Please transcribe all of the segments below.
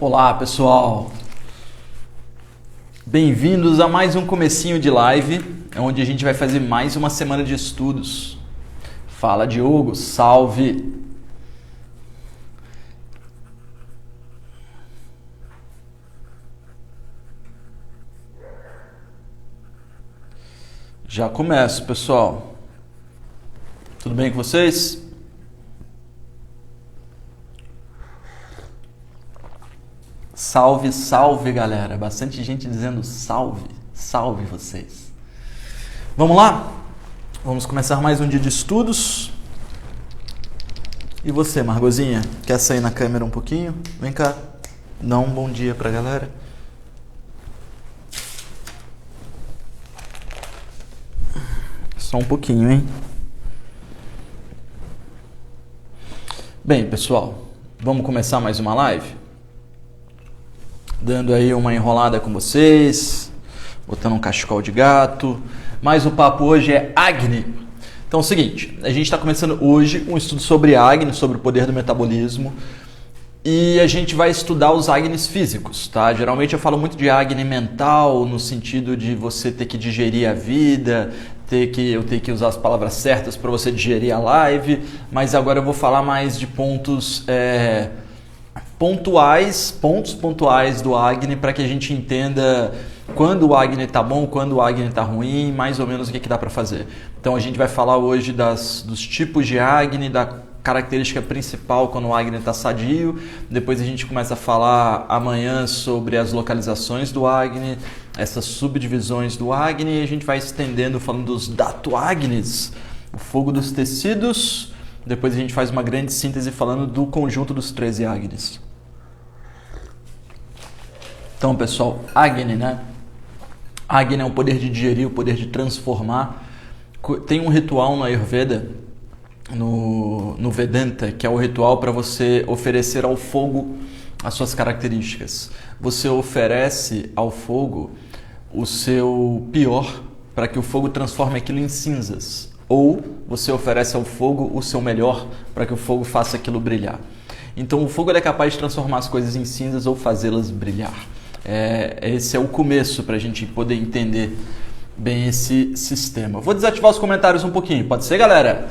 Olá pessoal, bem-vindos a mais um comecinho de live, onde a gente vai fazer mais uma semana de estudos. Fala Diogo, salve! Já começo, pessoal. Tudo bem com vocês? Salve, salve, galera. Bastante gente dizendo salve, salve vocês. Vamos lá? Vamos começar mais um dia de estudos. E você, Margozinha? Quer sair na câmera um pouquinho? Vem cá. Dá um bom dia pra galera. Só um pouquinho, hein? Bem, pessoal, vamos começar mais uma live? Dando aí uma enrolada com vocês, botando um cachecol de gato. Mas o papo hoje é Agni. Então é o seguinte, a gente está começando hoje um estudo sobre Agni, sobre o poder do metabolismo. E a gente vai estudar os Agnis físicos, tá? Geralmente eu falo muito de Agni mental, no sentido de você ter que digerir a vida, eu ter que usar as palavras certas para você digerir a live. Mas agora eu vou falar mais de pontos pontuais do Agni, para que a gente entenda quando o Agni está bom, quando o Agni está ruim, mais ou menos o que dá para fazer. Então a gente vai falar hoje dos tipos de Agni, da característica principal quando o Agni está sadio. Depois a gente começa a falar amanhã sobre as localizações do Agni, essas subdivisões do Agni, e a gente vai estendendo falando dos Dhatu Agnis, o fogo dos tecidos. Depois a gente faz uma grande síntese falando do conjunto dos 13 Agnis. Então, pessoal, Agni, né? Agni é o poder de digerir, o poder de transformar. Tem um ritual no Ayurveda, no Vedanta, que é o ritual para você oferecer ao fogo as suas características. Você oferece ao fogo o seu pior para que o fogo transforme aquilo em cinzas. Ou você oferece ao fogo o seu melhor para que o fogo faça aquilo brilhar. Então o fogo é capaz de transformar as coisas em cinzas ou fazê-las brilhar. Esse é o começo para a gente poder entender bem esse sistema. Vou desativar os comentários um pouquinho, pode ser, galera?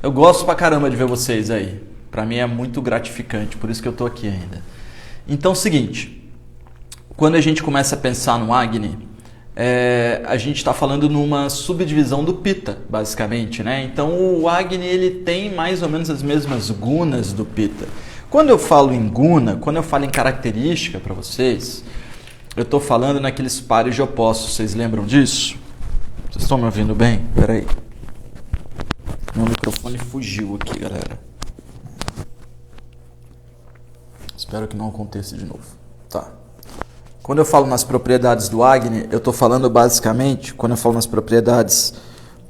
Eu gosto pra caramba de ver vocês aí. Para mim é muito gratificante, por isso que eu tô aqui ainda. Então é o seguinte, quando a gente começa a pensar no Agni, a gente está falando numa subdivisão do Pitta, basicamente, né? Então o Agni ele tem mais ou menos as mesmas gunas do Pitta. Quando eu falo em guna, quando eu falo em característica para vocês, eu estou falando naqueles pares de opostos. Vocês lembram disso? Vocês estão me ouvindo bem? Peraí. Meu microfone fugiu aqui, galera. Espero que não aconteça de novo. Tá. Quando eu falo nas propriedades do Agni, eu estou falando basicamente, quando eu falo nas propriedades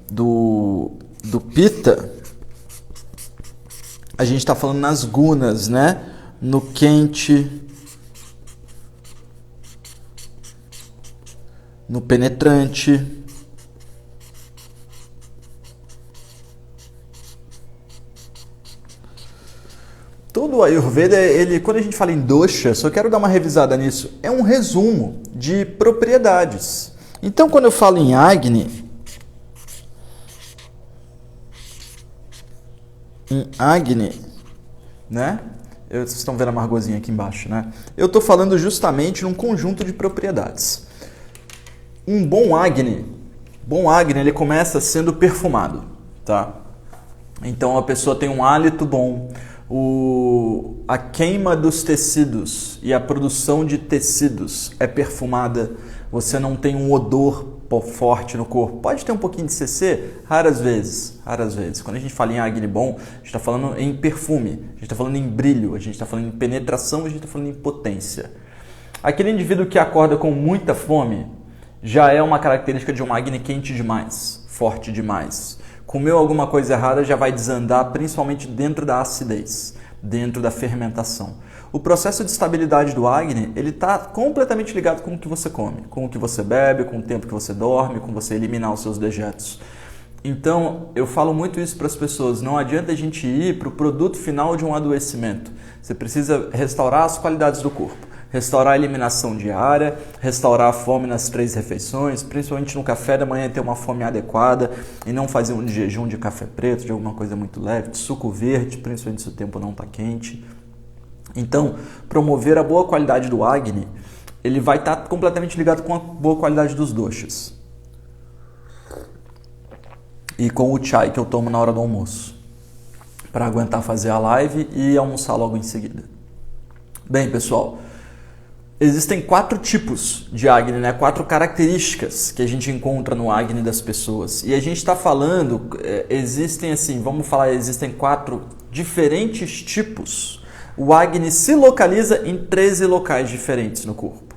do Pitta, a gente está falando nas gunas, né? No quente, no penetrante, todo o Ayurveda, quando a gente fala em dosha, só quero dar uma revisada nisso, é um resumo de propriedades. Então, quando eu falo em Agni, né? Vocês estão vendo a Margozinha aqui embaixo, né? Eu estou falando justamente num conjunto de propriedades. Um bom Agni, ele começa sendo perfumado, tá? Então a pessoa tem um hálito bom. A queima dos tecidos e a produção de tecidos é perfumada. Você não tem um odor forte no corpo. Pode ter um pouquinho de CC, raras vezes. Quando a gente fala em Agni bom, a gente está falando em perfume, a gente está falando em brilho, a gente está falando em penetração, a gente está falando em potência. Aquele indivíduo que acorda com muita fome já é uma característica de um Agni quente demais, forte demais. Comeu alguma coisa errada, já vai desandar, principalmente dentro da acidez, dentro da fermentação. O processo de estabilidade do Agni, ele está completamente ligado com o que você come, com o que você bebe, com o tempo que você dorme, com você eliminar os seus dejetos. Então, eu falo muito isso para as pessoas, não adianta a gente ir para o produto final de um adoecimento. Você precisa restaurar as qualidades do corpo. restaurar a eliminação diária, restaurar a fome nas 3 refeições, principalmente no café da manhã ter uma fome adequada e não fazer um jejum de café preto, de alguma coisa muito leve, de suco verde, principalmente se o tempo não está quente. Então, promover a boa qualidade do Agni, ele vai estar completamente ligado com a boa qualidade dos doshas. E com o chai que eu tomo na hora do almoço, para aguentar fazer a live e almoçar logo em seguida. Bem, pessoal, existem 4 tipos de Agni, né? 4 características que a gente encontra no Agni das pessoas. E a gente está falando, existem 4 diferentes tipos. O Agni se localiza em 13 locais diferentes no corpo.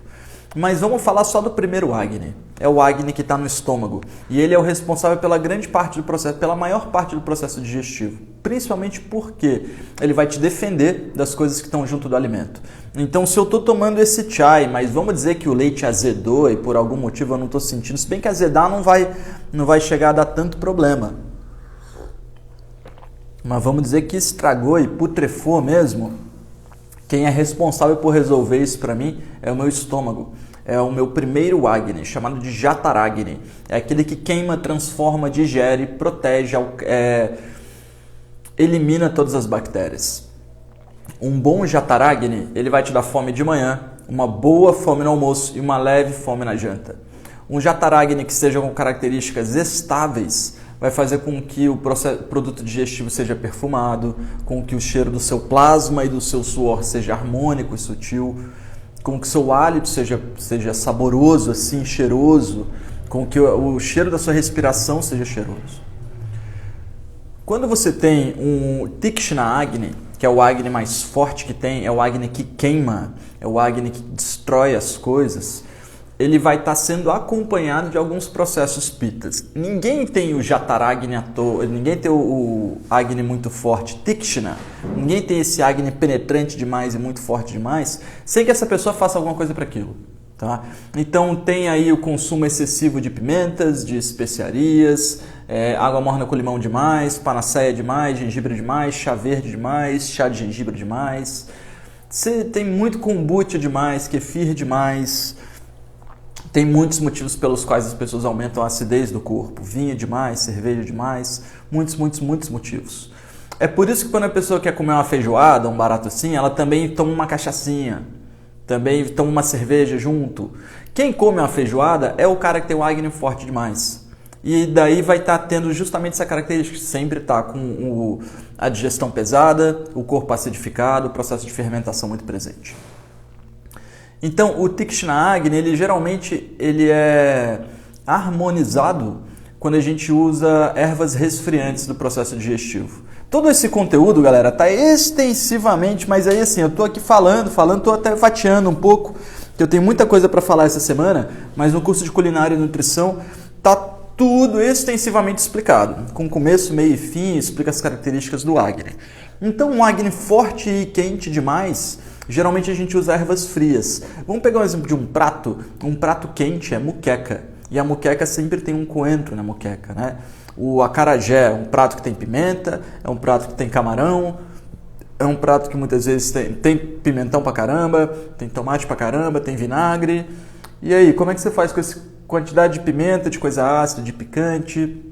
Mas vamos falar só do primeiro Agni. É o Agni que está no estômago. E ele é o responsável pela grande parte do processo, pela maior parte do processo digestivo. Principalmente porque ele vai te defender das coisas que estão junto do alimento. Então, se eu estou tomando esse chai, mas vamos dizer que o leite azedou e por algum motivo eu não estou sentindo, se bem que azedar não vai chegar a dar tanto problema. Mas vamos dizer que estragou e putrefou mesmo. Quem é responsável por resolver isso para mim é o meu estômago. É o meu primeiro Agni, chamado de Jataragni. É aquele que queima, transforma, digere, protege, elimina todas as bactérias. Um bom Jataragni, ele vai te dar fome de manhã, uma boa fome no almoço e uma leve fome na janta. Um Jataragni que seja com características estáveis vai fazer com que o produto digestivo seja perfumado, com que o cheiro do seu plasma e do seu suor seja harmônico e sutil, com que seu hálito seja saboroso, assim, cheiroso, com que o cheiro da sua respiração seja cheiroso. Quando você tem um Tikshna Agni, que é o Agni mais forte que tem, é o Agni que queima, é o Agni que destrói as coisas, ele vai estar sendo acompanhado de alguns processos pitas. Ninguém tem o Jataragni à toa, ninguém tem o Agni muito forte, Tikshna, ninguém tem esse Agni penetrante demais e muito forte demais, sem que essa pessoa faça alguma coisa para aquilo. Tá? Então tem aí o consumo excessivo de pimentas, de especiarias, água morna com limão demais, panaceia demais, gengibre demais, chá verde demais, chá de gengibre demais. Você tem muito kombucha demais, kefir demais. Tem muitos motivos pelos quais as pessoas aumentam a acidez do corpo. Vinho demais, cerveja demais, muitos motivos. É por isso que quando a pessoa quer comer uma feijoada, um barato assim, ela também toma uma cachaçinha, também toma uma cerveja junto. Quem come uma feijoada é o cara que tem o Agni forte demais. E daí vai estar tendo justamente essa característica, sempre está com a digestão pesada, o corpo acidificado, o processo de fermentação muito presente. Então, o Tikshna Agni, ele geralmente é harmonizado quando a gente usa ervas resfriantes do processo digestivo. Todo esse conteúdo, galera, tá extensivamente, mas aí assim, eu tô aqui falando, tô até fatiando um pouco, que eu tenho muita coisa para falar essa semana, mas no curso de culinária e nutrição tá tudo extensivamente explicado, com começo, meio e fim, explica as características do Agni. Então, um Agni forte e quente demais, geralmente a gente usa ervas frias. Vamos pegar um exemplo de um prato quente é muqueca, e a muqueca sempre tem um coentro na muqueca, né? O acarajé é um prato que tem pimenta, é um prato que tem camarão, é um prato que muitas vezes tem pimentão pra caramba, tem tomate pra caramba, tem vinagre. E aí, como é que você faz com essa quantidade de pimenta, de coisa ácida, de picante?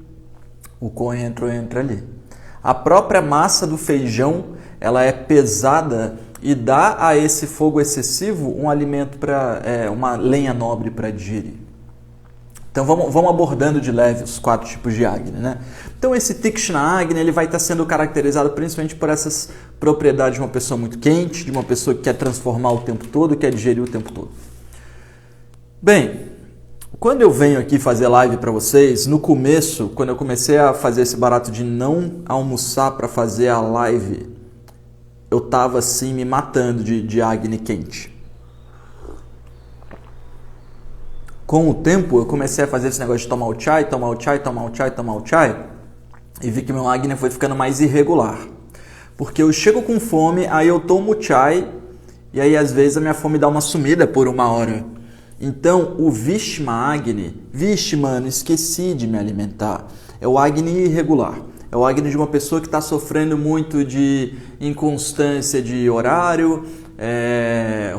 O coentro entra ali. A própria massa do feijão, ela é pesada e dá a esse fogo excessivo um alimento uma lenha nobre para digerir. Então vamos abordando de leve os 4 tipos de Agni, né? Então esse Tikshna Agni, ele vai estar sendo caracterizado principalmente por essas propriedades de uma pessoa muito quente, de uma pessoa que quer transformar o tempo todo, quer digerir o tempo todo. Bem, quando eu venho aqui fazer live para vocês, no começo, quando eu comecei a fazer esse barato de não almoçar para fazer a live, eu tava assim me matando de Agni quente. Com o tempo, eu comecei a fazer esse negócio de tomar o chai, e vi que meu Agni foi ficando mais irregular. Porque eu chego com fome, aí eu tomo o chai, e aí às vezes a minha fome dá uma sumida por 1 hora. Então, o Vishma Agni, vixe, mano, esqueci de me alimentar, é o Agni irregular. É o Agni de uma pessoa que está sofrendo muito de inconstância de horário,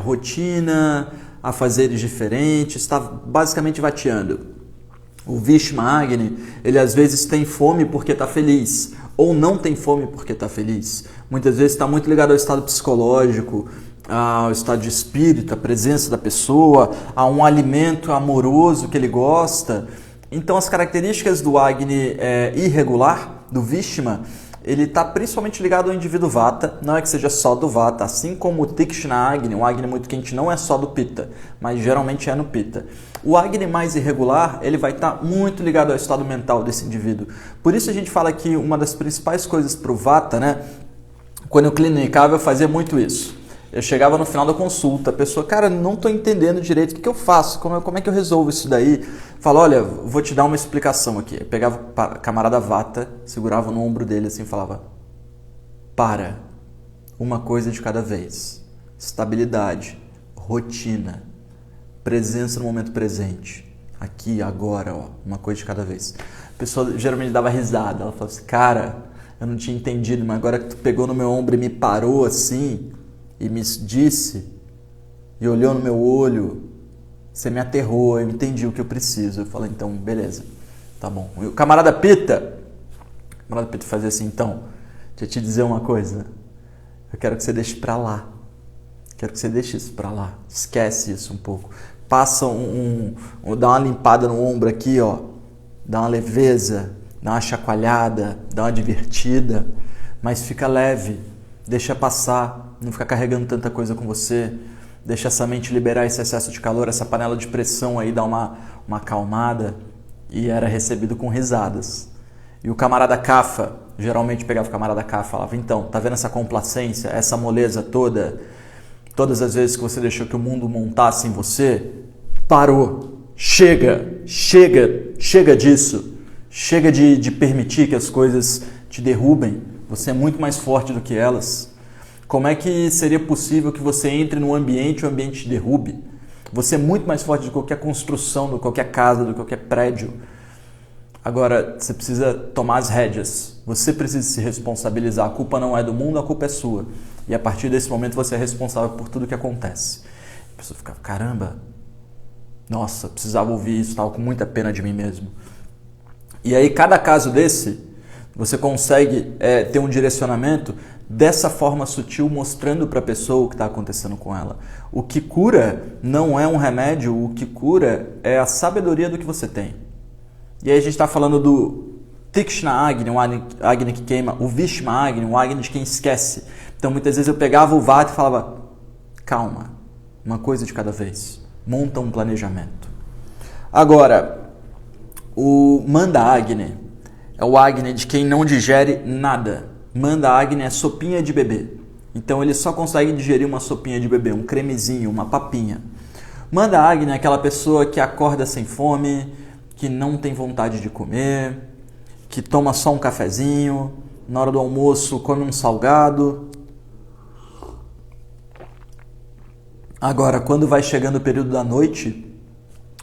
rotina, afazeres diferentes, está basicamente vateando. O Vishma Agni, ele às vezes tem fome porque está feliz, ou não tem fome porque está feliz. Muitas vezes está muito ligado ao estado psicológico, ao estado de espírito, à presença da pessoa, a um alimento amoroso que ele gosta. Então as características do Agni irregular, do Vishma, ele está principalmente ligado ao indivíduo Vata, não é que seja só do Vata, assim como o Tikshna Agni, um Agni muito quente não é só do Pitta, mas geralmente é no Pitta. O Agni mais irregular, ele vai estar muito ligado ao estado mental desse indivíduo. Por isso a gente fala que uma das principais coisas para o Vata, né, quando eu clinicava eu fazia muito isso. Eu chegava no final da consulta, a pessoa, cara, não estou entendendo direito, o que eu faço? Como é que eu resolvo isso daí? Fala, olha, vou te dar uma explicação aqui. Eu pegava o camarada Vata, segurava no ombro dele assim e falava, para, uma coisa de cada vez. Estabilidade, rotina, presença no momento presente. Aqui, agora, ó, uma coisa de cada vez. A pessoa geralmente dava risada, ela falava assim, cara, eu não tinha entendido, mas agora que tu pegou no meu ombro e me parou assim... e me disse, e olhou no meu olho, você me aterrou, eu entendi o que eu preciso. Eu falei, então, beleza, tá bom. E o camarada Pitta fazia assim, então, deixa eu te dizer uma coisa, eu quero que você deixe pra lá, quero que você deixe isso pra lá, esquece isso um pouco. Passa dá uma limpada no ombro aqui, ó, dá uma leveza, dá uma chacoalhada, dá uma divertida, mas fica leve, deixa passar. Não ficar carregando tanta coisa com você, deixa essa mente liberar esse excesso de calor, essa panela de pressão aí, dá uma acalmada, e era recebido com risadas. E o camarada Kapha, geralmente pegava o camarada Kapha e falava, então, tá vendo essa complacência, essa moleza toda, todas as vezes que você deixou que o mundo montasse em você, parou, chega disso, chega de permitir que as coisas te derrubem, você é muito mais forte do que elas. Como é que seria possível que você entre num ambiente e o ambiente te derrube? Você é muito mais forte do que qualquer construção, do que qualquer casa, do que qualquer prédio. Agora, você precisa tomar as rédeas. Você precisa se responsabilizar. A culpa não é do mundo, a culpa é sua. E a partir desse momento você é responsável por tudo que acontece. A pessoa fica, caramba, nossa, precisava ouvir isso, estava com muita pena de mim mesmo. E aí, cada caso desse, você consegue ter um direcionamento dessa forma sutil, mostrando para a pessoa o que está acontecendo com ela. O que cura não é um remédio, o que cura é a sabedoria do que você tem. E aí a gente está falando do Tikshna Agni, um Agni que queima, o Vishma Agni, um Agni de quem esquece. Então muitas vezes eu pegava o Vata e falava, calma, uma coisa de cada vez, monta um planejamento. Agora, o Manda Agni é o Agni de quem não digere nada. Manda Agni é sopinha de bebê. Então ele só consegue digerir uma sopinha de bebê, um cremezinho, uma papinha. Manda Agni é aquela pessoa que acorda sem fome, que não tem vontade de comer, que toma só um cafezinho, na hora do almoço come um salgado. Agora, quando vai chegando o período da noite,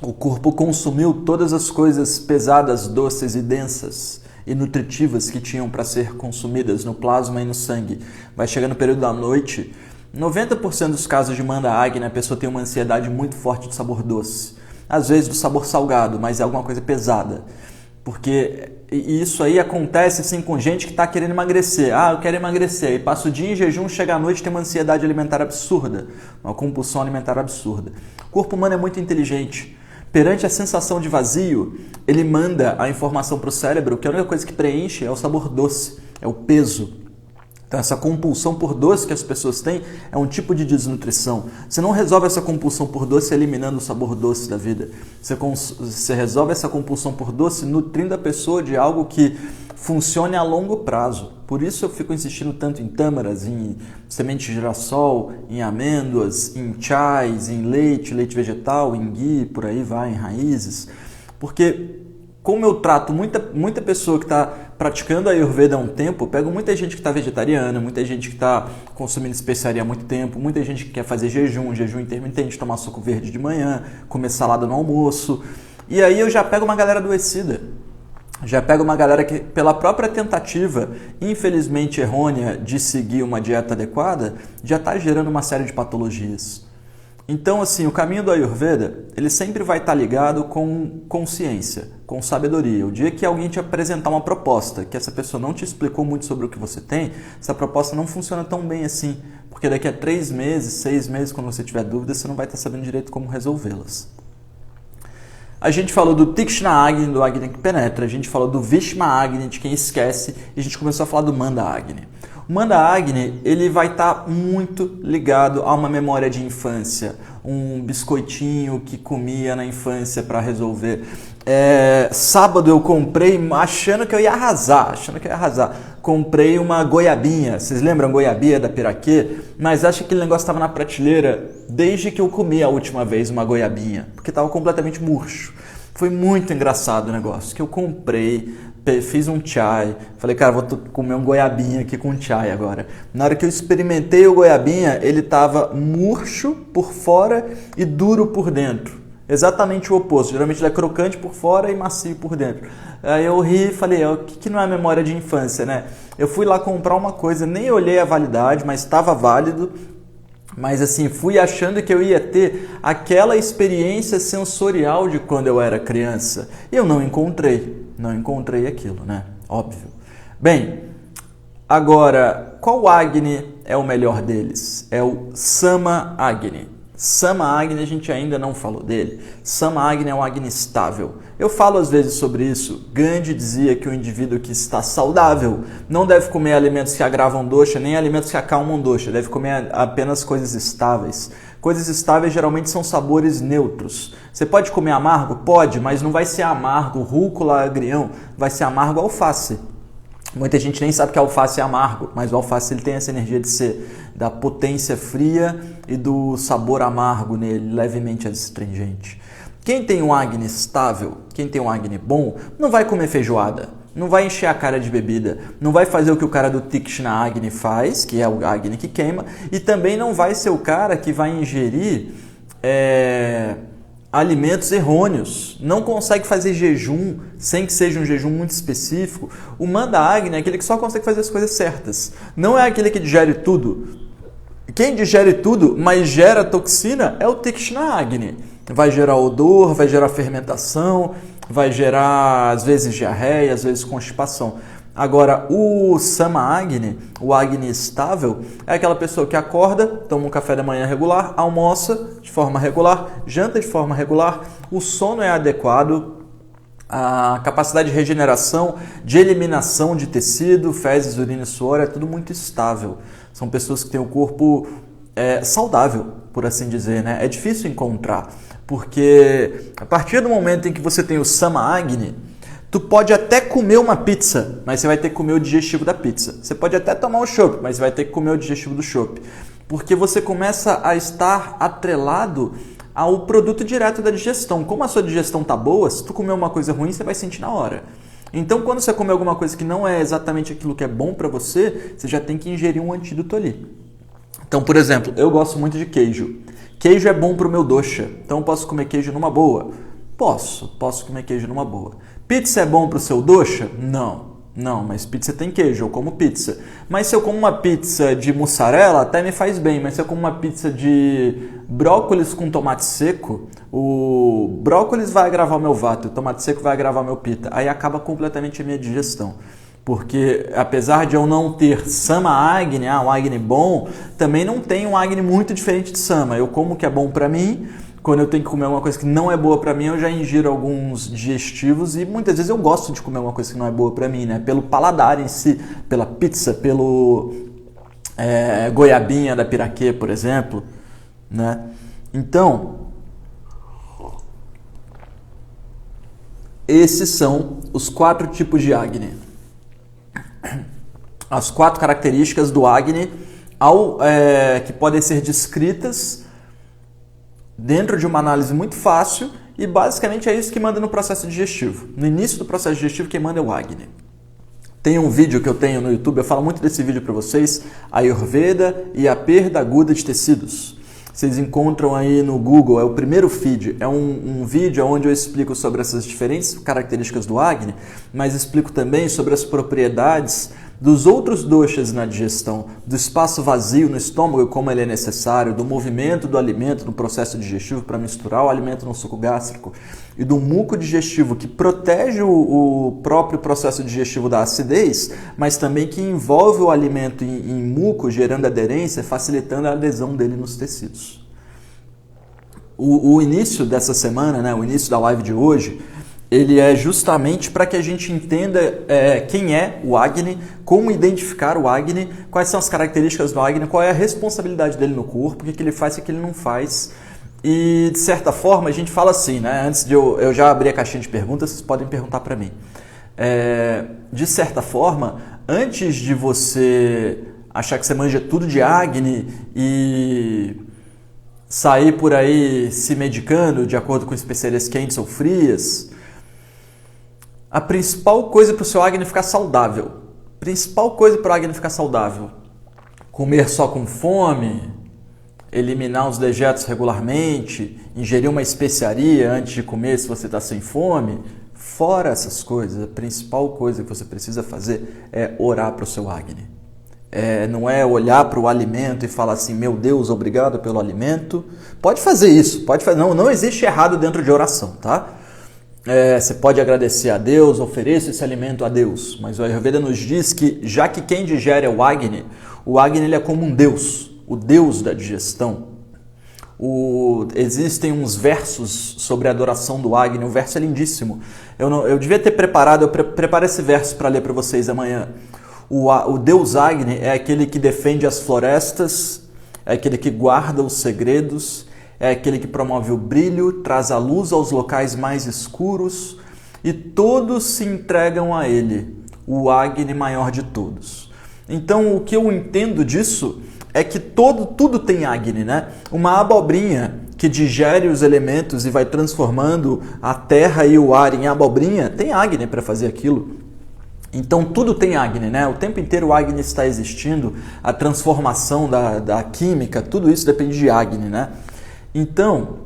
o corpo consumiu todas as coisas pesadas, doces e densas e nutritivas que tinham para ser consumidas no plasma e no sangue. Vai chegando o período da noite, 90% dos casos de Manda Agni, a pessoa tem uma ansiedade muito forte de sabor doce. Às vezes do sabor salgado, mas é alguma coisa pesada. Porque isso aí acontece assim com gente que está querendo emagrecer. Ah, eu quero emagrecer. Aí passa o dia em jejum, chega à noite tem uma ansiedade alimentar absurda, uma compulsão alimentar absurda. O corpo humano é muito inteligente. Perante a sensação de vazio, ele manda a informação para o cérebro que a única coisa que preenche é o sabor doce, é o peso. Então essa compulsão por doce que as pessoas têm é um tipo de desnutrição. Você não resolve essa compulsão por doce eliminando o sabor doce da vida. Você resolve essa compulsão por doce nutrindo a pessoa de algo que funcione a longo prazo. Por isso eu fico insistindo tanto em tâmaras, em semente de girassol, em amêndoas, em chás, em leite vegetal, em ghee, por aí vai, em raízes. Porque como eu trato muita pessoa que está praticando a Ayurveda há um tempo, eu pego muita gente que está vegetariana, muita gente que está consumindo especiaria há muito tempo, muita gente que quer fazer jejum intermitente, tomar suco verde de manhã, comer salada no almoço. E aí eu já pego uma galera adoecida. Já pega uma galera que, pela própria tentativa, infelizmente errônea, de seguir uma dieta adequada, já está gerando uma série de patologias. Então, assim, o caminho do Ayurveda, ele sempre vai estar ligado com consciência, com sabedoria. O dia que alguém te apresentar uma proposta, que essa pessoa não te explicou muito sobre o que você tem, essa proposta não funciona tão bem assim, porque daqui a 3 meses, 6 meses, quando você tiver dúvida, você não vai estar sabendo direito como resolvê-las. A gente falou do Tikshna Agni, do Agni que penetra, a gente falou do Vishma Agni, de quem esquece, e a gente começou a falar do Manda Agni. O Manda Agni, ele vai estar muito ligado a uma memória de infância, um biscoitinho que comia na infância para resolver. Sábado eu comprei, achando que eu ia arrasar, comprei uma goiabinha, vocês lembram goiabinha da Piraquê? Mas acho que aquele negócio estava na prateleira desde que eu comi a última vez uma goiabinha, porque estava completamente murcho. Foi muito engraçado o negócio, que eu comprei, fiz um chai, falei, cara, vou comer um goiabinha aqui com chai agora. Na hora que eu experimentei o goiabinha, ele estava murcho por fora e duro por dentro. Exatamente o oposto, geralmente ele é crocante por fora e macio por dentro. Aí eu ri e falei, o que não é memória de infância, né? Eu fui lá comprar uma coisa, nem olhei a validade, mas estava válido. Mas assim, fui achando que eu ia ter aquela experiência sensorial de quando eu era criança. E eu não encontrei aquilo, né? Óbvio. Bem, agora, qual Agni é o melhor deles? É o Sama Agni. Sama Agni a gente ainda não falou dele. Sama Agni é um Agni estável. Eu falo às vezes sobre isso. Gandhi dizia que o indivíduo que está saudável não deve comer alimentos que agravam dosha, nem alimentos que acalmam dosha. Deve comer apenas coisas estáveis. Coisas estáveis geralmente são sabores neutros. Você pode comer amargo? Pode, mas não vai ser amargo rúcula, agrião. Vai ser amargo alface. Muita gente nem sabe que alface é amargo, mas o alface ele tem essa energia de ser da potência fria e do sabor amargo nele, levemente astringente. Quem tem um Agni estável, quem tem um Agni bom, não vai comer feijoada, não vai encher a cara de bebida, não vai fazer o que o cara do Tikshna Agni faz, que é o Agni que queima, e também não vai ser o cara que vai ingerir alimentos errôneos, não consegue fazer jejum sem que seja um jejum muito específico. O Manda Agni é aquele que só consegue fazer as coisas certas, não é aquele que digere tudo. Quem digere tudo, mas gera toxina, é o Tikshna Agni. Vai gerar odor, vai gerar fermentação, vai gerar às vezes diarreia, às vezes constipação. Agora, o Sama Agni, o Agni estável, é aquela pessoa que acorda, toma um café da manhã regular, almoça de forma regular, janta de forma regular, o sono é adequado, a capacidade de regeneração, de eliminação de tecido, fezes, urina e suor, é tudo muito estável. São pessoas que têm o corpo saudável, por assim dizer, né? É difícil encontrar, porque a partir do momento em que você tem o Sama Agni, tu pode até comer uma pizza, mas você vai ter que comer o digestivo da pizza. Você pode até tomar um chopp, mas você vai ter que comer o digestivo do chopp. Porque você começa a estar atrelado ao produto direto da digestão. Como a sua digestão está boa, se tu comer uma coisa ruim, você vai sentir na hora. Então, quando você comer alguma coisa que não é exatamente aquilo que é bom para você, você já tem que ingerir um antídoto ali. Então, por exemplo, eu gosto muito de queijo. Queijo é bom para o meu dosha, então eu posso comer queijo numa boa? Posso comer queijo numa boa. Pizza é bom para o seu dosha? Não, mas pizza tem queijo, eu como pizza. Mas se eu como uma pizza de mussarela, até me faz bem, mas se eu como uma pizza de brócolis com tomate seco, o brócolis vai agravar o meu vata, o tomate seco vai agravar o meu pita. Aí acaba completamente a minha digestão. Porque apesar de eu não ter Sama Agni, um Agni bom, também não tem um Agni muito diferente de Sama. Eu como o que é bom para mim. Quando eu tenho que comer alguma coisa que não é boa para mim, eu já ingiro alguns digestivos e muitas vezes eu gosto de comer alguma coisa que não é boa para mim, né? Pelo paladar em si, pela pizza, pelo goiabinha da Piraquê, por exemplo, né? Então, esses são os 4 tipos de Agni. As 4 características do Agni que podem ser descritas dentro de uma análise muito fácil e basicamente é isso que manda no processo digestivo. No início do processo digestivo, quem manda é o Agni. Tem um vídeo que eu tenho no YouTube, eu falo muito desse vídeo para vocês, Ayurveda e a perda aguda de tecidos. Vocês encontram aí no Google, é o primeiro feed, é um vídeo onde eu explico sobre essas diferentes características do Agni, mas explico também sobre as propriedades dos outros doshas na digestão, do espaço vazio no estômago e como ele é necessário, do movimento do alimento no processo digestivo para misturar o alimento no suco gástrico e do muco digestivo que protege o próprio processo digestivo da acidez, mas também que envolve o alimento em muco, gerando aderência, facilitando a adesão dele nos tecidos. O início dessa semana, né, o início da live de hoje, ele é justamente para que a gente entenda quem é o Agni, como identificar o Agni, quais são as características do Agni, qual é a responsabilidade dele no corpo, o que ele faz e o que ele não faz. E, de certa forma, a gente fala assim, né? Antes de eu já abrir a caixinha de perguntas, vocês podem perguntar para mim. De certa forma, antes de você achar que você manja tudo de Agni e sair por aí se medicando de acordo com especiarias quentes ou frias, a principal coisa para o seu Agni ficar saudável, comer só com fome, eliminar os dejetos regularmente, ingerir uma especiaria antes de comer se você está sem fome, fora essas coisas, a principal coisa que você precisa fazer é orar para o seu Agni. Não é olhar para o alimento e falar assim, meu Deus, obrigado pelo alimento. Pode fazer isso, não existe errado dentro de oração, tá? Você pode agradecer a Deus, ofereça esse alimento a Deus, mas o Ayurveda nos diz que, já que quem digere é o Agni ele é como um Deus, o Deus da digestão. Existem uns versos sobre a adoração do Agni, o verso é lindíssimo. Eu devia ter preparado, eu preparo esse verso para ler para vocês amanhã. O Deus Agni é aquele que defende as florestas, é aquele que guarda os segredos, é aquele que promove o brilho, traz a luz aos locais mais escuros e todos se entregam a ele, o Agni maior de todos. Então, o que eu entendo disso é que tudo tem Agni, né? Uma abobrinha que digere os elementos e vai transformando a terra e o ar em abobrinha, tem Agni para fazer aquilo. Então tudo tem Agni, né? O tempo inteiro o Agni está existindo, a transformação da química, tudo isso depende de Agni, né? Então,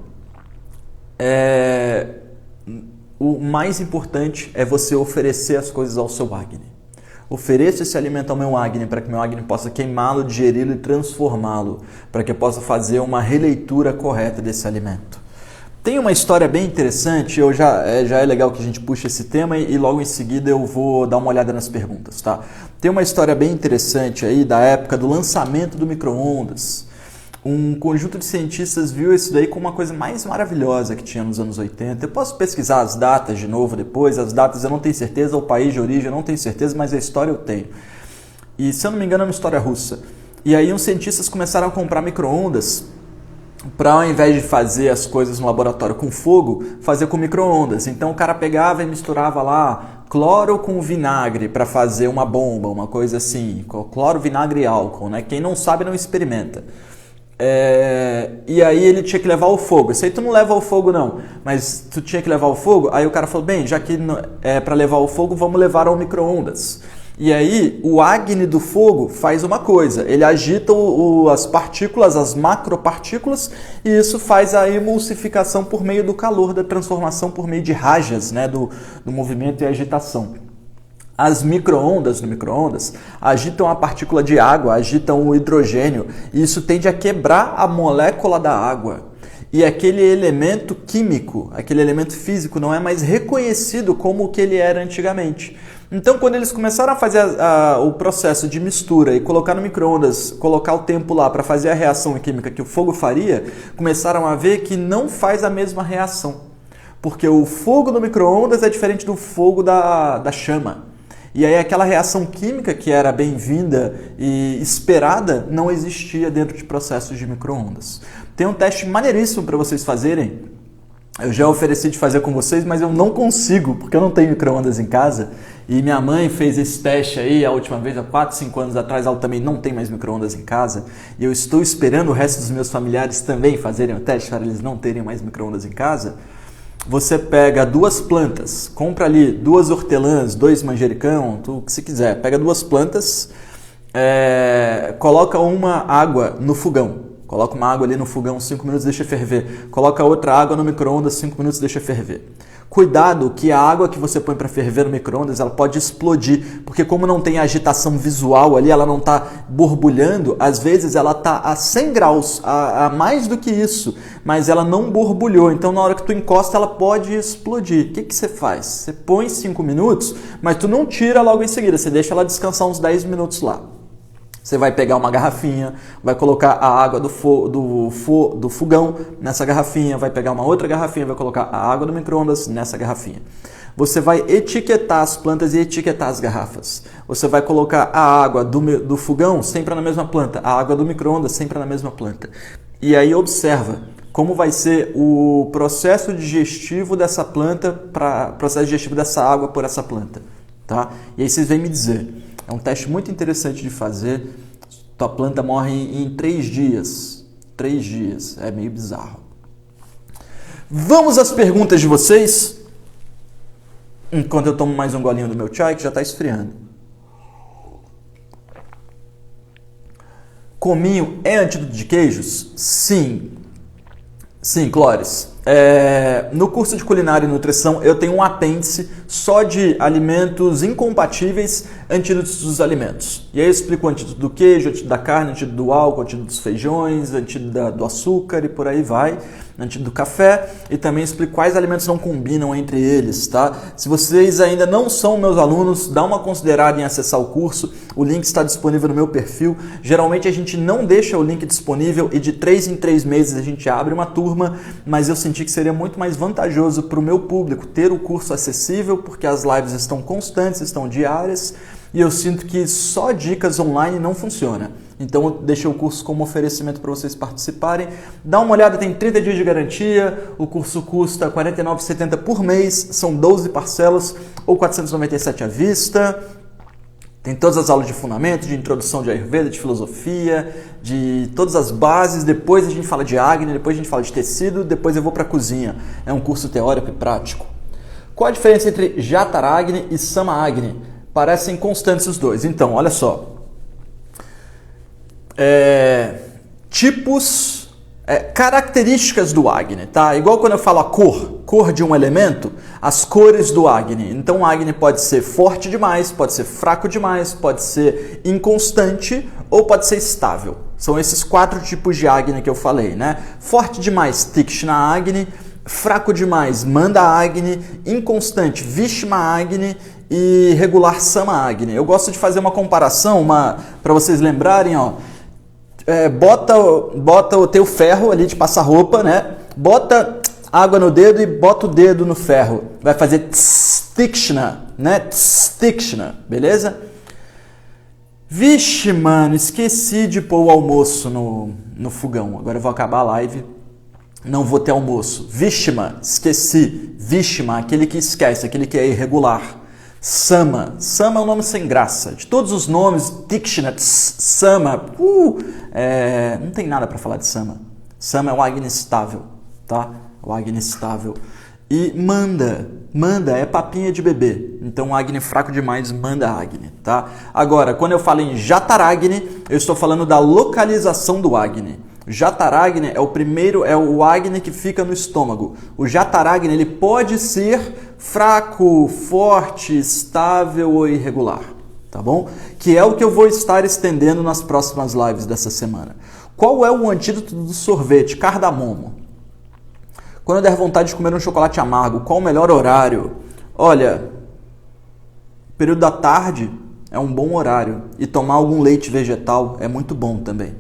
o mais importante é você oferecer as coisas ao seu Agni. Ofereça esse alimento ao meu Agni para que meu Agni possa queimá-lo, digeri-lo e transformá-lo, para que eu possa fazer uma releitura correta desse alimento. Tem uma história bem interessante, já é legal que a gente puxe esse tema e logo em seguida eu vou dar uma olhada nas perguntas, tá? Tem uma história bem interessante aí da época do lançamento do micro-ondas. Um conjunto de cientistas viu isso daí como uma coisa mais maravilhosa que tinha nos anos 80. Eu posso pesquisar as datas de novo depois, as datas eu não tenho certeza, o país de origem eu não tenho certeza, mas a história eu tenho. E se eu não me engano é uma história russa. E aí uns cientistas começaram a comprar micro-ondas para, ao invés de fazer as coisas no laboratório com fogo, fazer com micro-ondas. Então o cara pegava e misturava lá cloro com vinagre para fazer uma bomba, uma coisa assim, cloro, vinagre e álcool, né? Quem não sabe não experimenta. E aí ele tinha que levar o fogo. Isso aí tu não leva o fogo não, mas tu tinha que levar o fogo. Aí o cara falou, bem, já que é para levar o fogo, vamos levar ao micro-ondas. E aí o Agni do fogo faz uma coisa, ele agita as partículas, as macropartículas, e isso faz a emulsificação por meio do calor, da transformação por meio de rajas, né, do movimento e agitação. As micro-ondas no micro-ondas agitam a partícula de água, agitam o hidrogênio, e isso tende a quebrar a molécula da água. E aquele elemento químico, aquele elemento físico não é mais reconhecido como o que ele era antigamente. Então, quando eles começaram a fazer o processo de mistura e colocar no micro-ondas, colocar o tempo lá para fazer a reação química que o fogo faria, começaram a ver que não faz a mesma reação. Porque o fogo no micro-ondas é diferente do fogo da chama. E aí aquela reação química que era bem-vinda e esperada não existia dentro de processos de micro-ondas. Tem um teste maneiríssimo para vocês fazerem. Eu já ofereci de fazer com vocês, mas eu não consigo, porque eu não tenho micro-ondas em casa. E minha mãe fez esse teste aí a última vez, há 4, 5 anos atrás, ela também não tem mais micro-ondas em casa. E eu estou esperando o resto dos meus familiares também fazerem o teste para eles não terem mais micro-ondas em casa. Você pega 2 plantas, compra ali 2 hortelãs, 2 manjericão, o que você quiser. Pega 2 plantas, coloca uma água no fogão. Coloca uma água ali no fogão 5 minutos, deixa ferver. Coloca outra água no micro-ondas 5 minutos, deixa ferver. Cuidado que a água que você põe para ferver no micro-ondas, ela pode explodir, porque como não tem agitação visual ali, ela não está borbulhando, às vezes ela está a 100 graus, a mais do que isso, mas ela não borbulhou, então na hora que tu encosta ela pode explodir. O que você faz? Você põe 5 minutos, mas tu não tira logo em seguida, você deixa ela descansar uns 10 minutos lá. Você vai pegar uma garrafinha, vai colocar a água do fogão nessa garrafinha, vai pegar uma outra garrafinha, vai colocar a água do micro-ondas nessa garrafinha. Você vai etiquetar as plantas e etiquetar as garrafas. Você vai colocar a água do fogão sempre na mesma planta, a água do micro-ondas sempre na mesma planta. E aí observa como vai ser o processo digestivo dessa planta, processo digestivo dessa água por essa planta. Tá? E aí vocês vêm me dizer. É um teste muito interessante de fazer. Tua planta morre em 3 dias. 3 dias. É meio bizarro. Vamos às perguntas de vocês? Enquanto eu tomo mais um golinho do meu chai, que já está esfriando. Cominho é antídoto de queijos? Sim. Sim, Clóris. No curso de culinária e nutrição eu tenho um apêndice só de alimentos incompatíveis, antídotos dos alimentos. E aí eu explico o antídoto do queijo, antídoto da carne, antídoto do álcool, antídoto dos feijões, antídoto do açúcar e por aí vai, antídoto do café, e também explico quais alimentos não combinam entre eles, tá? Se vocês ainda não são meus alunos, dá uma considerada em acessar o curso, o link está disponível no meu perfil. Geralmente a gente não deixa o link disponível e de 3 em 3 meses a gente abre uma turma, mas eu senti que seria muito mais vantajoso para o meu público ter o curso acessível, porque as lives estão constantes, estão diárias, e eu sinto que só dicas online não funciona. Então eu deixei o curso como oferecimento para vocês participarem. Dá uma olhada, tem 30 dias de garantia, o curso custa R$ 49,70 por mês, são 12 parcelas ou R$ 497 à vista. Tem todas as aulas de fundamento, de introdução de Ayurveda, de filosofia, de todas as bases. Depois a gente fala de Agni, depois a gente fala de tecido, depois eu vou para a cozinha. É um curso teórico e prático. Qual a diferença entre Jataragni e Samagni? Parecem constantes os dois. Então, olha só. Características do Agni, tá? Igual quando eu falo a cor de um elemento, as cores do Agni. Então o Agni pode ser forte demais, pode ser fraco demais, pode ser inconstante ou pode ser estável. São esses 4 tipos de Agni que eu falei, né? Forte demais, Tikshna Agni, fraco demais, Manda Agni, inconstante, Vishma Agni e regular Sama Agni. Eu gosto de fazer uma comparação, para vocês lembrarem, ó. Bota o teu ferro ali de passar roupa, né? Bota água no dedo e bota o dedo no ferro. Vai fazer Tikshna, né? Tikshna, beleza? Vixe, mano, esqueci de pôr o almoço no fogão. Agora eu vou acabar a live, não vou ter almoço. Vishma, esqueci. Vishma, aquele que esquece, aquele que é irregular. Sama é um nome sem graça. De todos os nomes, Tikshna, Sama, não tem nada para falar de Sama. Sama é o Agni estável, tá? O Agni estável. E Manda é papinha de bebê. Então, Agni fraco demais, Manda Agni, tá? Agora, quando eu falo em Jataragni, eu estou falando da localização do Agni. Jataragni é o Agni que fica no estômago. O Jataragni ele pode ser fraco, forte, estável ou irregular, tá bom? Que é o que eu vou estar estendendo nas próximas lives dessa semana. Qual é o antídoto do sorvete? Cardamomo. Quando eu der vontade de comer um chocolate amargo, qual o melhor horário? Olha, período da tarde é um bom horário. E tomar algum leite vegetal é muito bom também.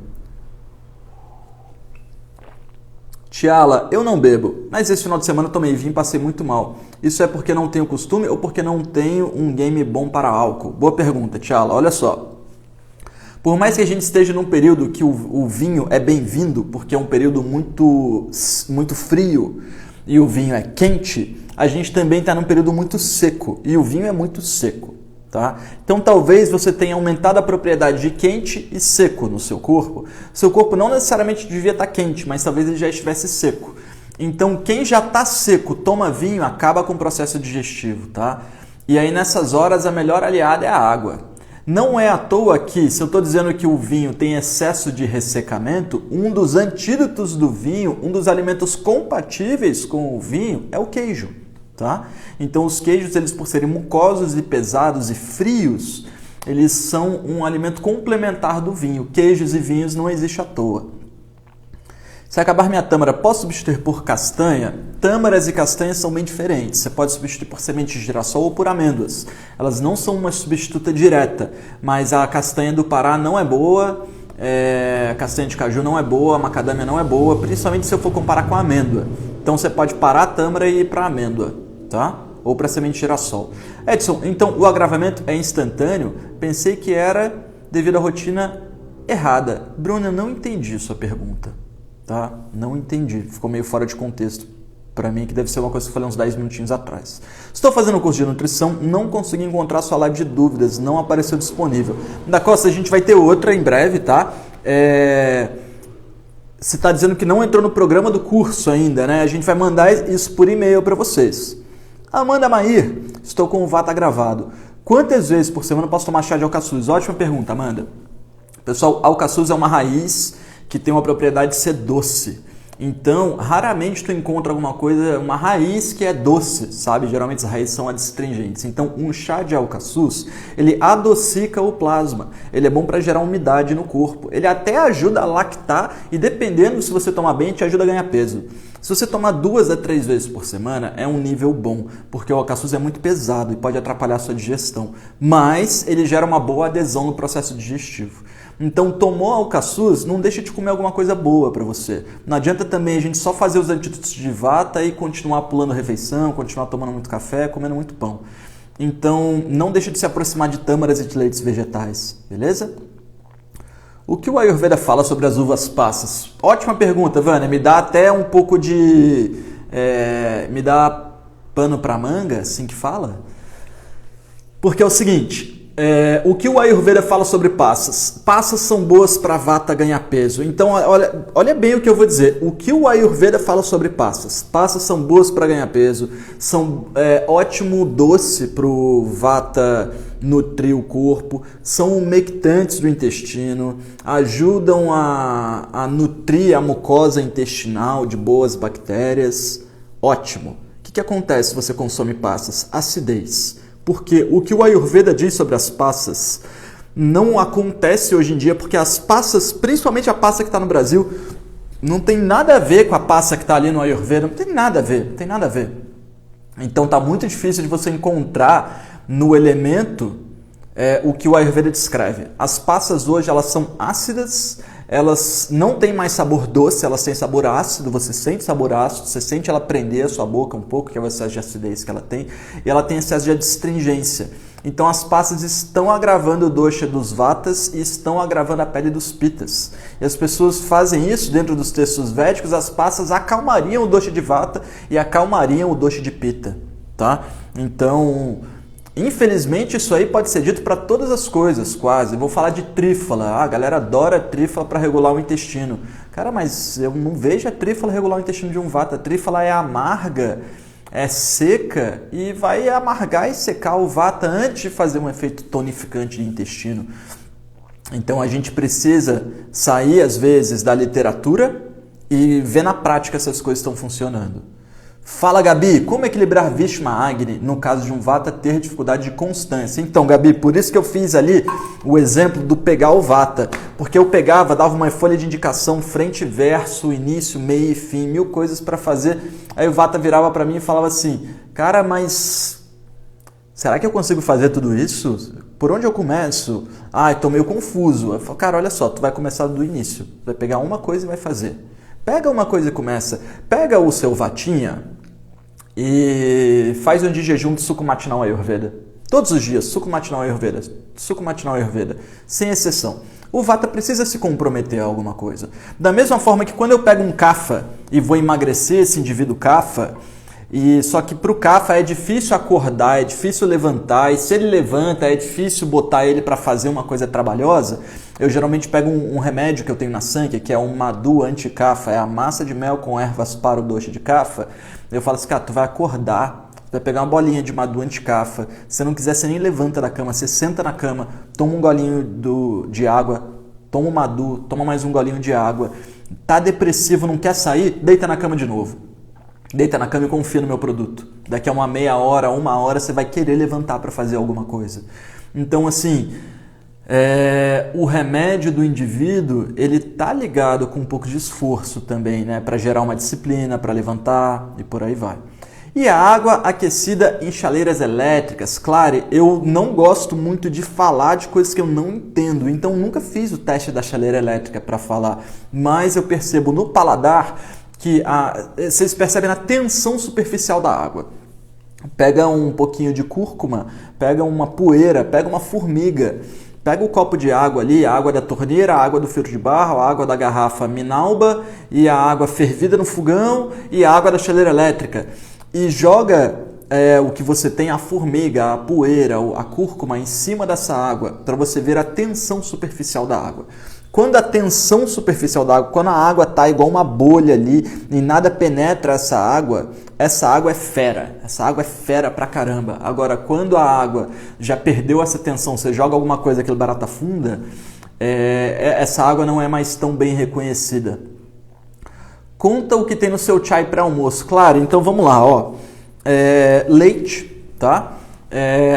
Tiala, eu não bebo, mas esse final de semana eu tomei vinho e passei muito mal. Isso é porque não tenho costume ou porque não tenho um game bom para álcool? Boa pergunta, Tiala. Olha só. Por mais que a gente esteja num período que o vinho é bem-vindo, porque é um período muito frio e o vinho é quente, a gente também está num período muito seco e o vinho é muito seco. Tá? Então talvez você tenha aumentado a propriedade de quente e seco no seu corpo. Seu corpo não necessariamente devia estar quente, mas talvez ele já estivesse seco. Então quem já está seco toma vinho, acaba com o processo digestivo. Tá? E aí nessas horas a melhor aliada é a água. Não é à toa que, se eu estou dizendo que o vinho tem excesso de ressecamento, um dos antídotos do vinho, um dos alimentos compatíveis com o vinho é o queijo, tá? Então os queijos, eles por serem mucosos e pesados e frios, eles são um alimento complementar do vinho. Queijos e vinhos não existe à toa. Se acabar minha tâmara, posso substituir por castanha? Tâmaras e castanhas são bem diferentes. Você pode substituir por semente de girassol ou por amêndoas. Elas não são uma substituta direta, mas a castanha do Pará não é boa, a castanha de caju não é boa, a macadâmia não é boa, principalmente se eu for comparar com a amêndoa. Então você pode parar a tâmara e ir para a amêndoa, tá? Ou para semente de girassol. Edson, então o agravamento é instantâneo? Pensei que era devido à rotina errada. Bruna, não entendi sua pergunta. Tá? Não entendi, ficou meio fora de contexto para mim, que deve ser uma coisa que eu falei uns 10 minutinhos atrás. Estou fazendo o curso de nutrição, não consegui encontrar sua live de dúvidas, não apareceu disponível. Da Costa, a gente vai ter outra em breve, tá? Você está dizendo que não entrou no programa do curso ainda, né? A gente vai mandar isso por e-mail para vocês. Amanda Mair, estou com o Vata gravado. Quantas vezes por semana posso tomar chá de alcaçuz? Ótima pergunta, Amanda. Pessoal, alcaçuz é uma raiz que tem uma propriedade de ser doce. Então, raramente tu encontra alguma coisa, uma raiz que é doce, sabe? Geralmente as raízes são adstringentes. Então, um chá de alcaçuz, ele adocica o plasma. Ele é bom para gerar umidade no corpo. Ele até ajuda a lactar e, dependendo se você tomar bem, te ajuda a ganhar peso. Se você tomar 2 a 3 vezes por semana, é um nível bom, porque o alcaçuz é muito pesado e pode atrapalhar a sua digestão. Mas ele gera uma boa adesão no processo digestivo. Então, tomou alcaçuz, não deixa de comer alguma coisa boa para você. Não adianta também a gente só fazer os antídotos de Vata e continuar pulando refeição, continuar tomando muito café, comendo muito pão. Então, não deixa de se aproximar de tâmaras e de leites vegetais, beleza? O que o Ayurveda fala sobre as uvas passas? Ótima pergunta, Vânia. Me dá até um pouco de... me dá pano para manga, assim que fala? Porque é o seguinte... o que o Ayurveda fala sobre passas? Passas são boas para Vata ganhar peso. Então, olha bem o que eu vou dizer. O que o Ayurveda fala sobre passas? Passas são boas para ganhar peso, são ótimo doce para o Vata nutrir o corpo, são umectantes do intestino, ajudam a nutrir a mucosa intestinal de boas bactérias. Ótimo. O que acontece se você consome passas? Acidez. Porque o que o Ayurveda diz sobre as passas não acontece hoje em dia, porque as passas, principalmente a passa que está no Brasil, não tem nada a ver com a passa que está ali no Ayurveda, não tem nada a ver, não tem nada a ver. Então está muito difícil de você encontrar no elemento o que o Ayurveda descreve. As passas hoje elas são ácidas, elas não têm mais sabor doce, elas têm sabor ácido, você sente sabor ácido, você sente ela prender a sua boca um pouco, que é o excesso de acidez que ela tem, e ela tem excesso de adstringência. Então as passas estão agravando o dosha dos vatas e estão agravando a pele dos pitas. E as pessoas fazem isso dentro dos textos védicos, as passas acalmariam o dosha de vata e acalmariam o dosha de pita, tá? Então... infelizmente, isso aí pode ser dito para todas as coisas, quase. Eu vou falar de trífala. A galera adora trífala para regular o intestino. Cara, mas eu não vejo a trífala regular o intestino de um vata. A trífala é amarga, é seca e vai amargar e secar o vata antes de fazer um efeito tonificante de intestino. Então, a gente precisa sair, às vezes, da literatura e ver na prática se as coisas estão funcionando. Fala, Gabi, como equilibrar Vishma Agni no caso de um Vata ter dificuldade de constância? Então, Gabi, por isso que eu fiz ali o exemplo do pegar o Vata, porque eu pegava, dava uma folha de indicação, frente, verso, início, meio e fim, 1000 coisas para fazer. Aí o Vata virava para mim e falava assim, cara, mas será que eu consigo fazer tudo isso? Por onde eu começo? Ah, eu tô meio confuso. Eu falo, cara, olha só, tu vai começar do início, tu vai pegar uma coisa e vai fazer. Pega uma coisa e começa. Pega o seu Vatinha e faz um dia de jejum de suco matinal Ayurveda. Todos os dias, suco matinal Ayurveda. Suco matinal Ayurveda. Sem exceção. O Vata precisa se comprometer a alguma coisa. Da mesma forma que quando eu pego um Kapha e vou emagrecer esse indivíduo Kapha, só que para o Kapha é difícil acordar, é difícil levantar, e se ele levanta é difícil botar ele para fazer uma coisa trabalhosa, eu geralmente pego um remédio que eu tenho na Sankhya, que é um Madhu anti-Kapha, é a massa de mel com ervas para o dosha de Kapha. Eu falo assim, cara, tu vai acordar vai pegar uma bolinha de Madu anticafa. Se não quiser, você nem levanta da cama, você senta na cama, toma um golinho de água, toma um Madu, toma mais um golinho de água. Tá depressivo, não quer sair? Deita na cama de novo. Deita na cama e confia no meu produto. Daqui a uma meia hora, uma hora, você vai querer levantar para fazer alguma coisa. Então, assim, o remédio do indivíduo, ele tá ligado com um pouco de esforço também, né? Para gerar uma disciplina, para levantar e por aí vai. E a água aquecida em chaleiras elétricas. Claro, eu não gosto muito de falar de coisas que eu não entendo, então nunca fiz o teste da chaleira elétrica para falar, mas eu percebo no paladar que vocês percebem a tensão superficial da água. Pega um pouquinho de cúrcuma, pega uma poeira, pega uma formiga, pega o copo de água ali, a água da torneira, a água do filtro de barro, a água da garrafa Minalba e a água fervida no fogão e a água da chaleira elétrica. E joga o que você tem, a formiga, a poeira, a cúrcuma em cima dessa água, para você ver a tensão superficial da água. Quando a tensão superficial da água, quando a água está igual uma bolha ali e nada penetra essa água é fera. Essa água é fera pra caramba. Agora, quando a água já perdeu essa tensão, você joga alguma coisa, aquele barata funda, essa água não é mais tão bem reconhecida. Conta o que tem no seu chai pré-almoço. Claro, então vamos lá, ó. Leite, tá?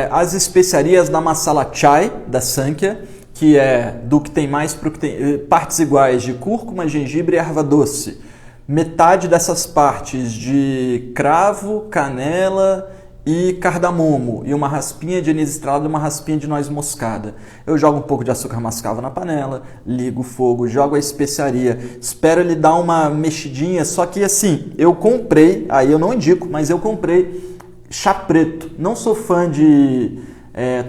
As especiarias da masala chai, da Sankhya, que é do que tem mais para o que tem, partes iguais de cúrcuma, gengibre e erva doce. Metade dessas partes de cravo, canela e cardamomo. E uma raspinha de anis estrelado e uma raspinha de noz moscada. Eu jogo um pouco de açúcar mascavo na panela, ligo o fogo, jogo a especiaria, espero ele dar uma mexidinha, só que assim, eu comprei, aí eu não indico, mas eu comprei chá preto. Não sou fã de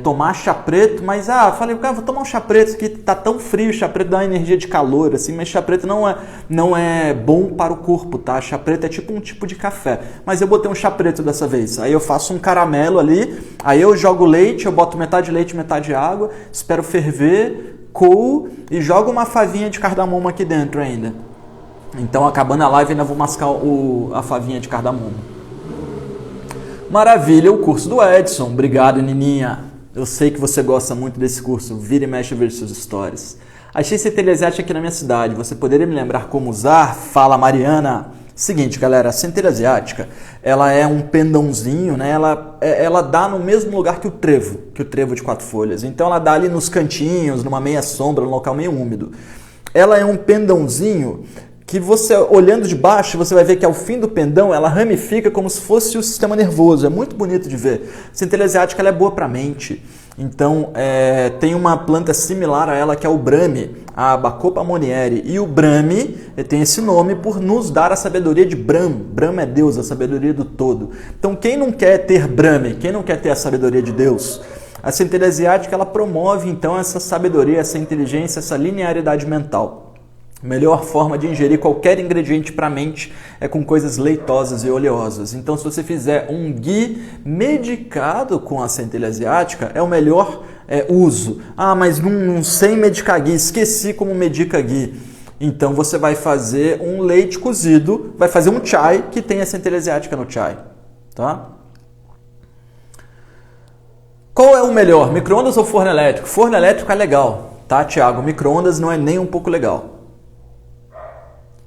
tomar chá preto, mas falei, cara, vou tomar um chá preto, que tá tão frio, o chá preto dá uma energia de calor, assim, mas chá preto não é bom para o corpo, tá? Chá preto é tipo um tipo de café, mas eu botei um chá preto dessa vez, aí eu faço um caramelo ali, aí eu jogo leite, eu boto metade leite, metade água, espero ferver, coo e jogo uma favinha de cardamomo aqui dentro ainda. Então, acabando a live, ainda vou mascar a favinha de cardamomo. Maravilha, o curso do Edson. Obrigado, Nininha. Eu sei que você gosta muito desse curso. Vira e mexe ver seus stories. Achei centelha asiática aqui na minha cidade. Você poderia me lembrar como usar? Fala, Mariana. Seguinte, galera, a centelha asiática, ela é um pendãozinho, né? Ela dá no mesmo lugar que o trevo de 4 folhas. Então, ela dá ali nos cantinhos, numa meia sombra, num local meio úmido. Ela é um pendãozinho que você, olhando de baixo, você vai ver que ao fim do pendão ela ramifica como se fosse o sistema nervoso. É muito bonito de ver. A centelha asiática ela é boa para a mente. Então, tem uma planta similar a ela que é o Brahmi, a Bacopa monieri. E o Brahmi tem esse nome por nos dar a sabedoria de Brahm. Brahm é Deus, a sabedoria do todo. Então, quem não quer ter Brahmi, quem não quer ter a sabedoria de Deus? A centelha asiática ela promove então essa sabedoria, essa inteligência, essa linearidade mental. Melhor forma de ingerir qualquer ingrediente para a mente é com coisas leitosas e oleosas. Então, se você fizer um ghee medicado com a centelha asiática, é o melhor uso. Mas não sei medicar ghee, esqueci como medica ghee. Então, você vai fazer um leite cozido, vai fazer um chai que tem a centelha asiática no chai. Tá? Qual é o melhor, micro-ondas ou forno elétrico? Forno elétrico é legal, tá, Thiago? Micro-ondas não é nem um pouco legal.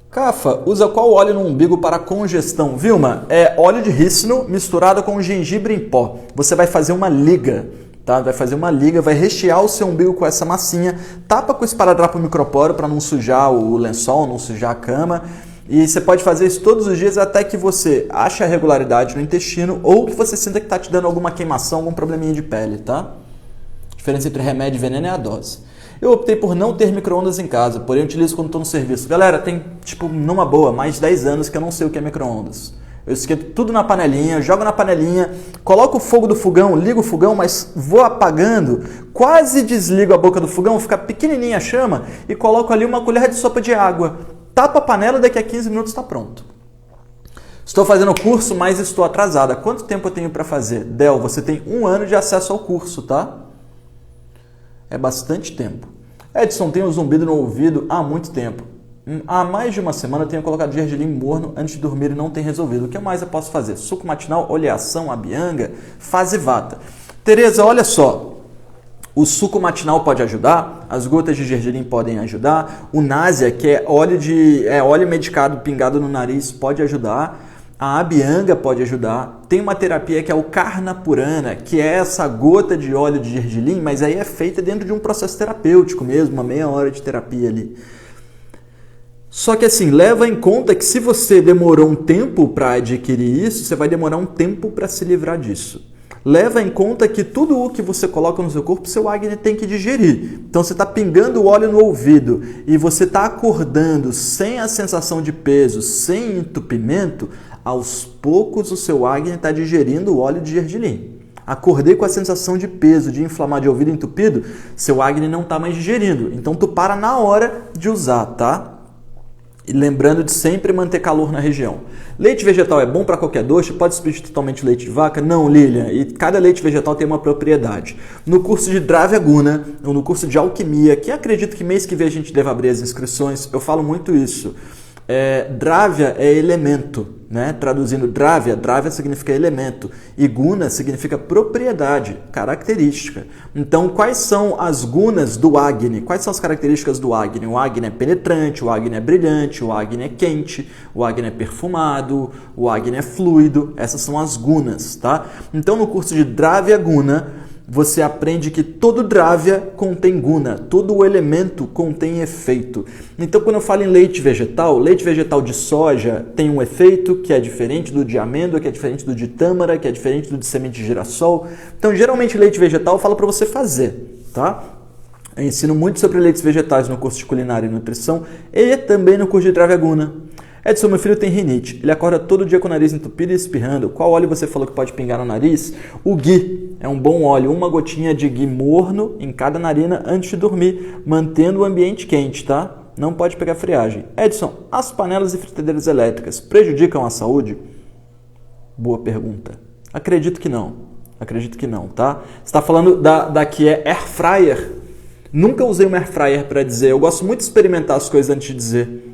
Cafa, usa qual óleo no umbigo para congestão? Vilma, é óleo de rícino misturado com gengibre em pó. Você vai fazer uma liga, tá? Vai fazer uma liga, vai rechear o seu umbigo com essa massinha, tapa com esparadrapo microporo para não sujar o lençol, não sujar a cama. E você pode fazer isso todos os dias até que você ache a regularidade no intestino ou que você sinta que está te dando alguma queimação, algum probleminha de pele, tá? A diferença entre remédio e veneno é a dose. Eu optei por não ter micro-ondas em casa, porém eu utilizo quando estou no serviço. Galera, tem, numa boa, mais de 10 anos que eu não sei o que é micro-ondas. Eu esquento tudo na panelinha, jogo na panelinha, coloco o fogo do fogão, ligo o fogão, mas vou apagando, quase desligo a boca do fogão, fica pequenininha a chama e coloco ali uma colher de sopa de água. Tapa a panela, daqui a 15 minutos está pronto. Estou fazendo o curso, mas estou atrasada. Quanto tempo eu tenho para fazer? Del, você tem 1 ano de acesso ao curso, tá? É bastante tempo. Edson tem um zumbido no ouvido há muito tempo. Há mais de uma semana eu tenho colocado gergelim morno antes de dormir e não tem resolvido. O que mais eu posso fazer? Suco matinal, oleação, abianga, fase vata. Tereza, olha só. O suco matinal pode ajudar, as gotas de gergelim podem ajudar, o náusea, que é óleo medicado pingado no nariz, pode ajudar, a abianga pode ajudar. Tem uma terapia que é o Karnapurana, que é essa gota de óleo de gergelim, mas aí é feita dentro de um processo terapêutico mesmo, uma meia hora de terapia ali. Só que assim, leva em conta que se você demorou um tempo para adquirir isso, você vai demorar um tempo para se livrar disso. Leva em conta que tudo o que você coloca no seu corpo, seu Agni tem que digerir. Então você está pingando o óleo no ouvido e você está acordando sem a sensação de peso, sem entupimento, aos poucos o seu Agni está digerindo o óleo de gergelim. Acordei com a sensação de peso, de inflamar de ouvido entupido, seu Agni não está mais digerindo. Então tu para na hora de usar, tá? E lembrando de sempre manter calor na região. Leite vegetal é bom para qualquer doce? Pode substituir totalmente o leite de vaca? Não, Lilian. E cada leite vegetal tem uma propriedade. No curso de Dravya Guna, ou no curso de alquimia, que acredito que mês que vem a gente deve abrir as inscrições, eu falo muito isso. Dravya é elemento, né? Traduzindo Dravya, Dravya significa elemento e Guna significa propriedade, característica. Então, quais são as gunas do Agni? Quais são as características do Agni? O Agni é penetrante, o Agni é brilhante, o Agni é quente, o Agni é perfumado, o Agni é fluido. Essas são as gunas, tá? Então, no curso de Dravya Guna, você aprende que todo Dravya contém guna, todo o elemento contém efeito. Então, quando eu falo em leite vegetal de soja tem um efeito que é diferente do de amêndoa, que é diferente do de tâmara, que é diferente do de semente de girassol. Então, geralmente, leite vegetal eu falo para você fazer, tá? Eu ensino muito sobre leites vegetais no curso de culinária e nutrição e também no curso de Dravya Guna. Edson, meu filho tem rinite. Ele acorda todo dia com o nariz entupido e espirrando. Qual óleo você falou que pode pingar no nariz? O ghee é um bom óleo. Uma gotinha de ghee morno em cada narina antes de dormir, mantendo o ambiente quente, tá? Não pode pegar friagem. Edson, as panelas e fritadeiras elétricas prejudicam a saúde? Boa pergunta. Acredito que não. Acredito que não, tá? Você está falando da que é air fryer. Nunca usei uma air fryer para dizer. Eu gosto muito de experimentar as coisas antes de dizer.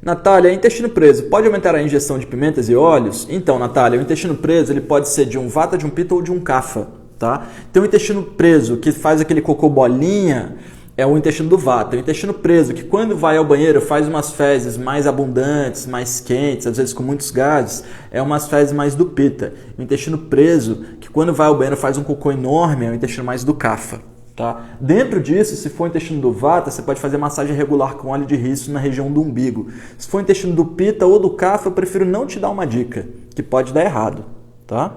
Natália, intestino preso, pode aumentar a ingestão de pimentas e óleos? Então, Natália, o intestino preso ele pode ser de um vata, de um pitta ou de um kapha, tá? Então, o intestino preso, que faz aquele cocô bolinha, é o intestino do vata. O intestino preso, que quando vai ao banheiro faz umas fezes mais abundantes, mais quentes, às vezes com muitos gases, é umas fezes mais do pitta. O intestino preso, que quando vai ao banheiro faz um cocô enorme, é o intestino mais do kapha. Tá? Dentro disso, se for o intestino do vata, você pode fazer massagem regular com óleo de rícino na região do umbigo. Se for o intestino do pitta ou do kapha, eu prefiro não te dar uma dica, que pode dar errado. Tá?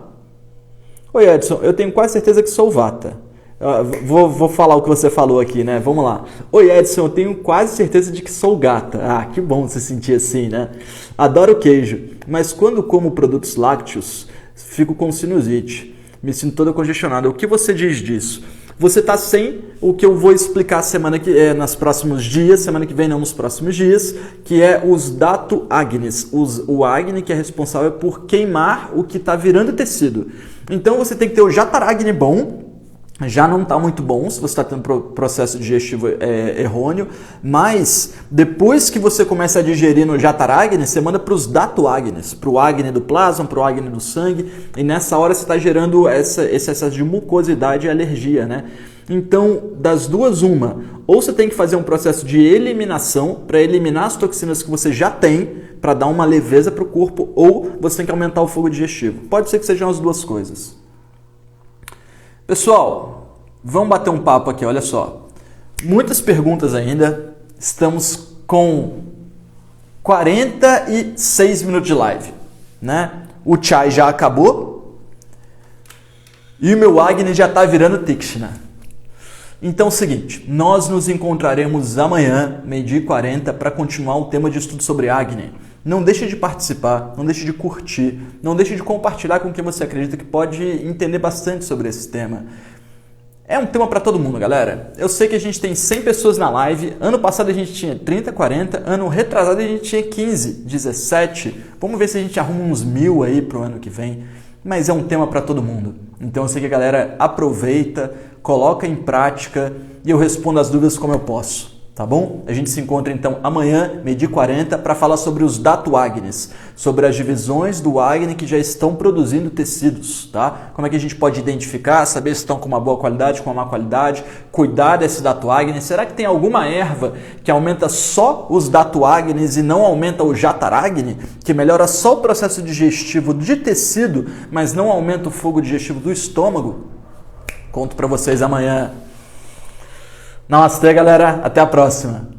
Oi Edson, eu tenho quase certeza que sou vata. Vou falar o que você falou aqui, né? Vamos lá. Oi Edson, eu tenho quase certeza de que sou gata. Ah, que bom se sentir assim, né? Adoro queijo, mas quando como produtos lácteos, fico com sinusite. Me sinto toda congestionada. O que você diz disso? Você está sem o que eu vou explicar nos próximos dias, semana que vem não, nos próximos dias, que é os Dhatu Agnis, o Agni que é responsável por queimar o que está virando tecido. Então você tem que ter o Jataragni bom, já não está muito bom se você está tendo processo digestivo errôneo, mas depois que você começa a digerir no Jataragni, você manda para os Dhatu Agnis, para o Agni do plasma, para o Agni do sangue, e nessa hora você está gerando esse excesso de mucosidade e alergia, né? Então, das duas, uma, ou você tem que fazer um processo de eliminação para eliminar as toxinas que você já tem, para dar uma leveza para o corpo, ou você tem que aumentar o fogo digestivo. Pode ser que sejam as duas coisas. Pessoal, vamos bater um papo aqui, olha só. Muitas perguntas ainda. Estamos com 46 minutos de live, né? O chai já acabou e o meu Agni já está virando Tikshna. Então é o seguinte, nós nos encontraremos amanhã, 12h40, para continuar o tema de estudo sobre Agni. Não deixe de participar, não deixe de curtir, não deixe de compartilhar com quem você acredita que pode entender bastante sobre esse tema. É um tema para todo mundo, galera. Eu sei que a gente tem 100 pessoas na live. Ano passado a gente tinha 30, 40. Ano retrasado a gente tinha 15, 17. Vamos ver se a gente arruma uns 1000 aí pro ano que vem. Mas é um tema para todo mundo. Então eu sei que a galera aproveita, coloca em prática e eu respondo as dúvidas como eu posso. Tá bom? A gente se encontra então amanhã, 12h40, para falar sobre os datuagnes, sobre as divisões do acne que já estão produzindo tecidos, tá? Como é que a gente pode identificar, saber se estão com uma boa qualidade, com uma má qualidade, cuidar desse datuagne. Será que tem alguma erva que aumenta só os datuagnes e não aumenta o jataragne, que melhora só o processo digestivo de tecido, mas não aumenta o fogo digestivo do estômago? Conto para vocês amanhã. Namastê, galera. Até a próxima.